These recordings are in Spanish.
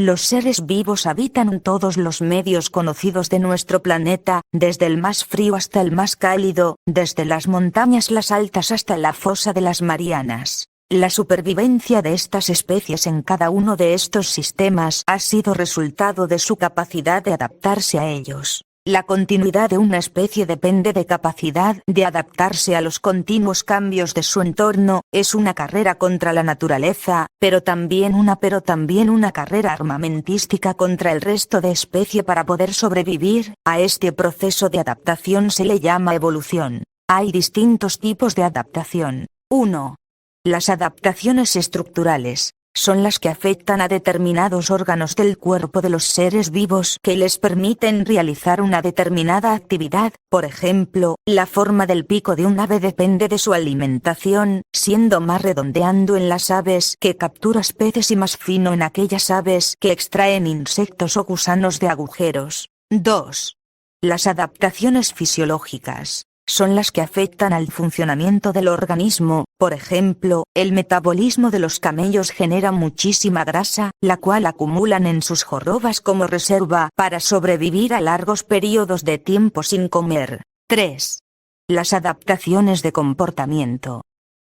Los seres vivos habitan todos los medios conocidos de nuestro planeta, desde el más frío hasta el más cálido, desde las montañas las altas hasta la fosa de las Marianas. La supervivencia de estas especies en cada uno de estos sistemas ha sido resultado de su capacidad de adaptarse a ellos. La continuidad de una especie depende de capacidad de adaptarse a los continuos cambios de su entorno. Es una carrera contra la naturaleza, pero también una carrera armamentística contra el resto de especie para poder sobrevivir. A este proceso de adaptación se le llama evolución. Hay distintos tipos de adaptación. 1. Las adaptaciones estructurales. Son las que afectan a determinados órganos del cuerpo de los seres vivos que les permiten realizar una determinada actividad. Por ejemplo, la forma del pico de un ave depende de su alimentación, siendo más redondeando en las aves que capturas peces y más fino en aquellas aves que extraen insectos o gusanos de agujeros. 2. Las adaptaciones fisiológicas. Son las que afectan al funcionamiento del organismo. Por ejemplo, el metabolismo de los camellos genera muchísima grasa, la cual acumulan en sus jorobas como reserva para sobrevivir a largos periodos de tiempo sin comer. 3. Las adaptaciones de comportamiento.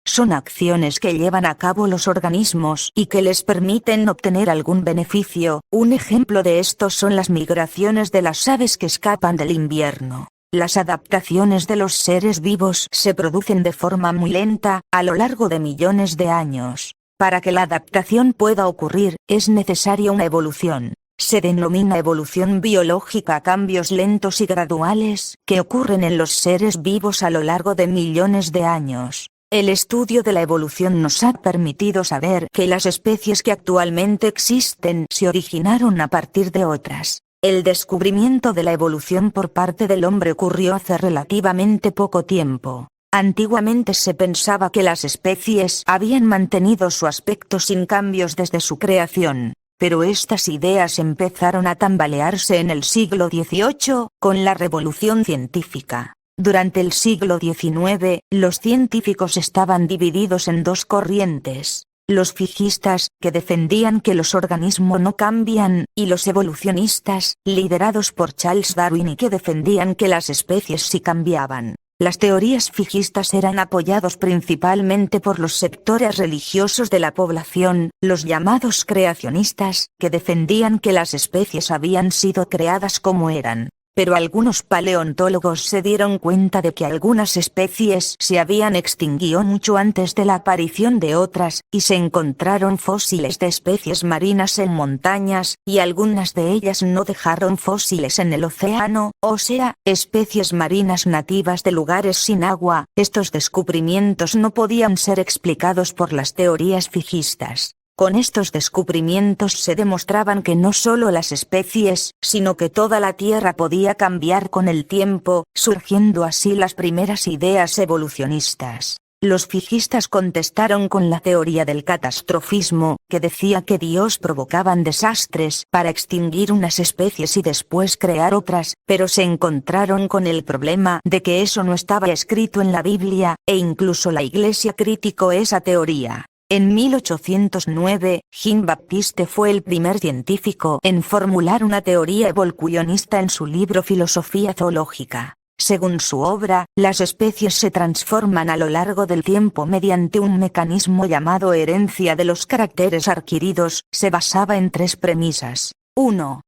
Son acciones que llevan a cabo los organismos y que les permiten obtener algún beneficio. Un ejemplo de esto son las migraciones de las aves que escapan del invierno. Las adaptaciones de los seres vivos se producen de forma muy lenta, a lo largo de millones de años. Para que la adaptación pueda ocurrir, es necesaria una evolución. Se denomina evolución biológica a cambios lentos y graduales, que ocurren en los seres vivos a lo largo de millones de años. El estudio de la evolución nos ha permitido saber que las especies que actualmente existen se originaron a partir de otras. El descubrimiento de la evolución por parte del hombre ocurrió hace relativamente poco tiempo. Antiguamente se pensaba que las especies habían mantenido su aspecto sin cambios desde su creación, pero estas ideas empezaron a tambalearse en el siglo XVIII, con la revolución científica. Durante el siglo XIX, los científicos estaban divididos en dos corrientes. Los fijístas, que defendían que los organismos no cambian, y los evolucionistas, liderados por Charles Darwin y que defendían que las especies sí cambiaban. Las teorías fijistas eran apoyados principalmente por los sectores religiosos de la población, los llamados creacionistas, que defendían que las especies habían sido creadas como eran. Pero algunos paleontólogos se dieron cuenta de que algunas especies se habían extinguido mucho antes de la aparición de otras, y se encontraron fósiles de especies marinas en montañas, y algunas de ellas no dejaron fósiles en el océano, o sea, especies marinas nativas de lugares sin agua. Estos descubrimientos no podían ser explicados por las teorías fijistas. Con estos descubrimientos se demostraban que no solo las especies, sino que toda la Tierra podía cambiar con el tiempo, surgiendo así las primeras ideas evolucionistas. Los fijistas contestaron con la teoría del catastrofismo, que decía que Dios provocaba desastres para extinguir unas especies y después crear otras, pero se encontraron con el problema de que eso no estaba escrito en la Biblia, e incluso la Iglesia criticó esa teoría. En 1809, Jean-Baptiste fue el primer científico en formular una teoría evolucionista en su libro Filosofía zoológica. Según su obra, las especies se transforman a lo largo del tiempo mediante un mecanismo llamado herencia de los caracteres adquiridos. Se basaba en tres premisas. 1.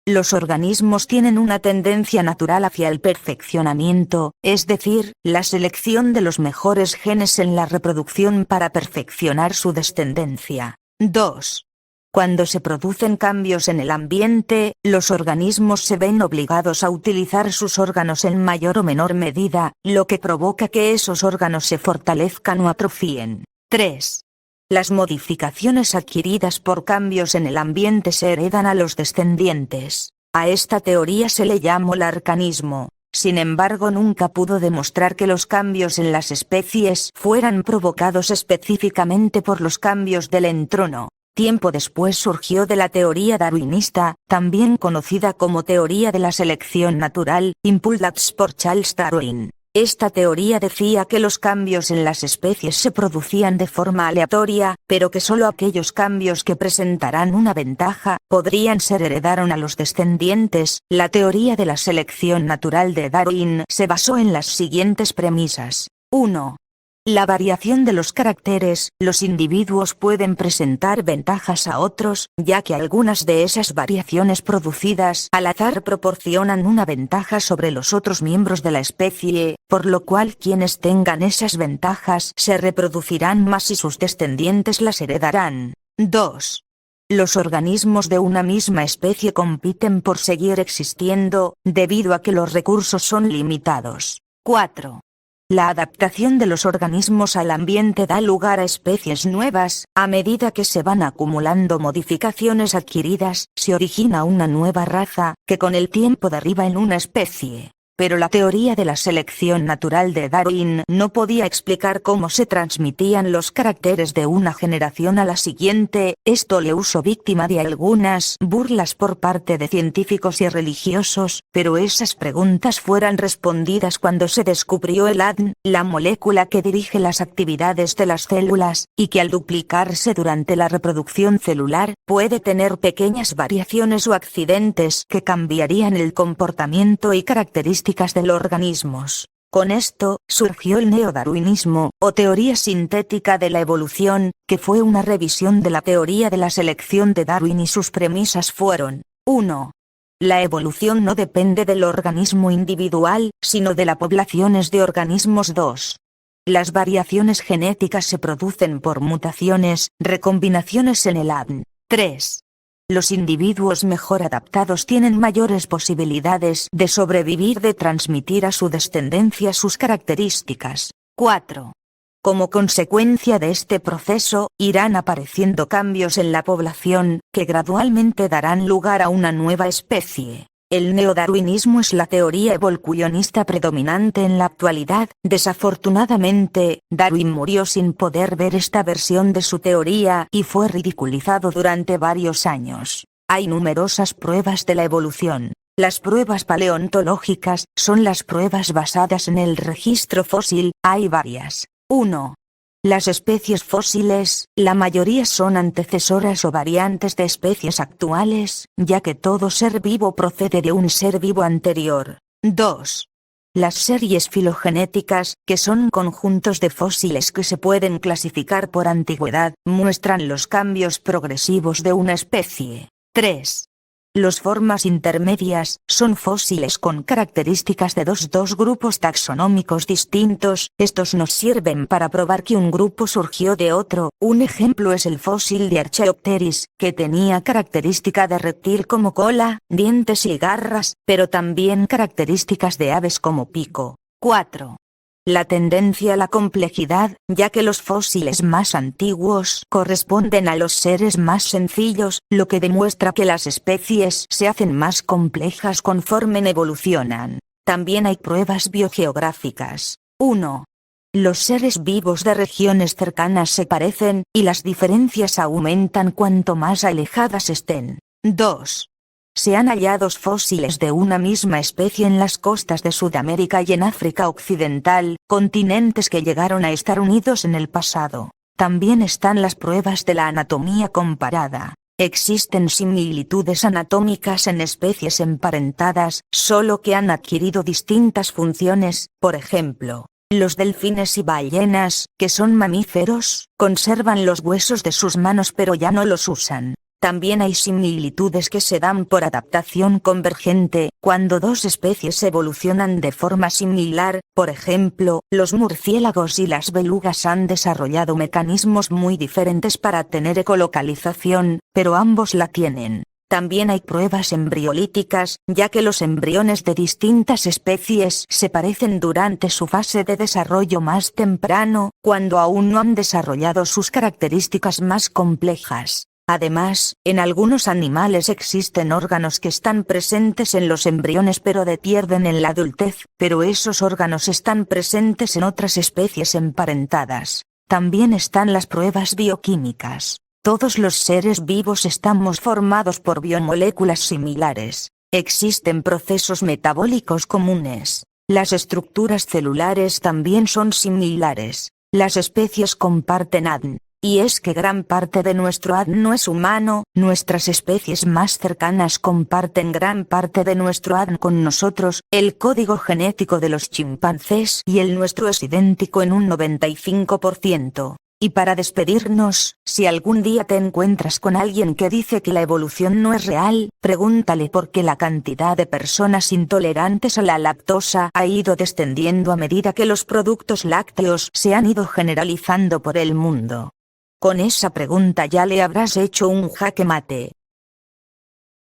Los organismos tienen una tendencia natural hacia el perfeccionamiento, es decir, la selección de los mejores genes en la reproducción para perfeccionar su descendencia. 2. Cuando se producen cambios en el ambiente, los organismos se ven obligados a utilizar sus órganos en mayor o menor medida, lo que provoca que esos órganos se fortalezcan o atrofien. 3. Las modificaciones adquiridas por cambios en el ambiente se heredan a los descendientes. A esta teoría se le llamó larcanismo. Sin embargo, nunca pudo demostrar que los cambios en las especies fueran provocados específicamente por los cambios del entorno. Tiempo después surgió de la teoría darwinista, también conocida como teoría de la selección natural, impulsada por Charles Darwin. Esta teoría decía que los cambios en las especies se producían de forma aleatoria, pero que solo aquellos cambios que presentaran una ventaja podrían ser heredados a los descendientes. La teoría de la selección natural de Darwin se basó en las siguientes premisas. 1. La variación de los caracteres. Los individuos pueden presentar ventajas a otros, ya que algunas de esas variaciones producidas al azar proporcionan una ventaja sobre los otros miembros de la especie, por lo cual quienes tengan esas ventajas se reproducirán más y sus descendientes las heredarán. 2. Los organismos de una misma especie compiten por seguir existiendo, debido a que los recursos son limitados. 4. La adaptación de los organismos al ambiente da lugar a especies nuevas. A medida que se van acumulando modificaciones adquiridas, se origina una nueva raza, que con el tiempo deriva en una especie. Pero la teoría de la selección natural de Darwin no podía explicar cómo se transmitían los caracteres de una generación a la siguiente. Esto le puso víctima de algunas burlas por parte de científicos y religiosos, pero esas preguntas fueron respondidas cuando se descubrió el ADN, la molécula que dirige las actividades de las células, y que al duplicarse durante la reproducción celular, puede tener pequeñas variaciones o accidentes que cambiarían el comportamiento y características de los organismos. Con esto, surgió el neodarwinismo, o teoría sintética de la evolución, que fue una revisión de la teoría de la selección de Darwin y sus premisas fueron: 1. La evolución no depende del organismo individual, sino de las poblaciones de organismos. 2. Las variaciones genéticas se producen por mutaciones, recombinaciones en el ADN. 3. Los individuos mejor adaptados tienen mayores posibilidades de sobrevivir, de transmitir a su descendencia sus características. 4. Como consecuencia de este proceso, irán apareciendo cambios en la población, que gradualmente darán lugar a una nueva especie. El neodarwinismo es la teoría evolucionista predominante en la actualidad. Desafortunadamente, Darwin murió sin poder ver esta versión de su teoría y fue ridiculizado durante varios años. Hay numerosas pruebas de la evolución. Las pruebas paleontológicas son las pruebas basadas en el registro fósil. Hay varias. 1. Las especies fósiles, la mayoría son antecesoras o variantes de especies actuales, ya que todo ser vivo procede de un ser vivo anterior. 2. Las series filogenéticas, que son conjuntos de fósiles que se pueden clasificar por antigüedad, muestran los cambios progresivos de una especie. 3. Los formas intermedias, son fósiles con características de dos grupos taxonómicos distintos. Estos nos sirven para probar que un grupo surgió de otro. Un ejemplo es el fósil de Archaeopteris, que tenía característica de reptil como cola, dientes y garras, pero también características de aves como pico. 4. La tendencia a la complejidad, ya que los fósiles más antiguos corresponden a los seres más sencillos, lo que demuestra que las especies se hacen más complejas conforme evolucionan. También hay pruebas biogeográficas. 1. Los seres vivos de regiones cercanas se parecen, y las diferencias aumentan cuanto más alejadas estén. 2. Se han hallado fósiles de una misma especie en las costas de Sudamérica y en África Occidental, continentes que llegaron a estar unidos en el pasado. También están las pruebas de la anatomía comparada. Existen similitudes anatómicas en especies emparentadas, solo que han adquirido distintas funciones. Por ejemplo, los delfines y ballenas, que son mamíferos, conservan los huesos de sus manos pero ya no los usan. También hay similitudes que se dan por adaptación convergente, cuando dos especies evolucionan de forma similar. Por ejemplo, los murciélagos y las belugas han desarrollado mecanismos muy diferentes para tener ecolocalización, pero ambos la tienen. También hay pruebas embriolíticas, ya que los embriones de distintas especies se parecen durante su fase de desarrollo más temprano, cuando aún no han desarrollado sus características más complejas. Además, en algunos animales existen órganos que están presentes en los embriones pero pierden en la adultez, pero esos órganos están presentes en otras especies emparentadas. También están las pruebas bioquímicas. Todos los seres vivos estamos formados por biomoléculas similares. Existen procesos metabólicos comunes. Las estructuras celulares también son similares. Las especies comparten ADN. Y es que gran parte de nuestro ADN no es humano, nuestras especies más cercanas comparten gran parte de nuestro ADN con nosotros, el código genético de los chimpancés y el nuestro es idéntico en un 95%. Y para despedirnos, si algún día te encuentras con alguien que dice que la evolución no es real, pregúntale por qué la cantidad de personas intolerantes a la lactosa ha ido descendiendo a medida que los productos lácteos se han ido generalizando por el mundo. Con esa pregunta ya le habrás hecho un jaque mate.